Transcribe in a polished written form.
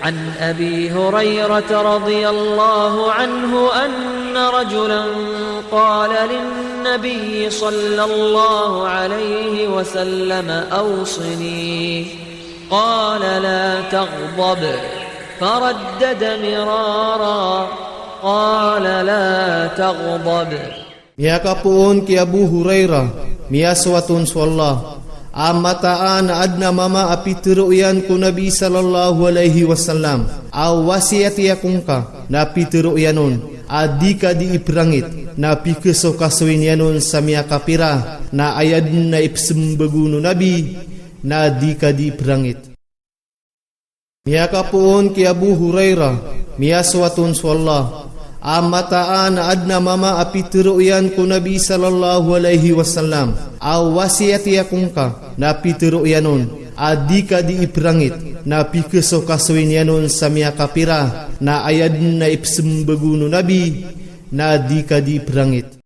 عن أبي هريرة رضي الله عنه أن رجلا قال للنبي صلى الله عليه وسلم أوصني قال لا تغضب فردد مرارا قال لا تغضب. Miyakapoon ki Abu Hurairah miyaswatun swallah amataan adna mama apituruyan ku Nabi sallallahu alaihi wasallam aw wasiati yakungka na pituruyanon adika di iprangit na pikeso kaswin yanon sa miyakapira na ayad na ipsembagunu Nabi na dika di iprangit. Miyakapoon ki Abu Hurairah miyaswatun swallah amataan adna mama apituruyan ku Nabi sallallahu alaihi wasallam aw wasiati yakungka na pituruyanon adika di iprangit na pikeso kaswin yanon sa miyakapira na ayad na ipsembagunu Nabi na dika di iprangit.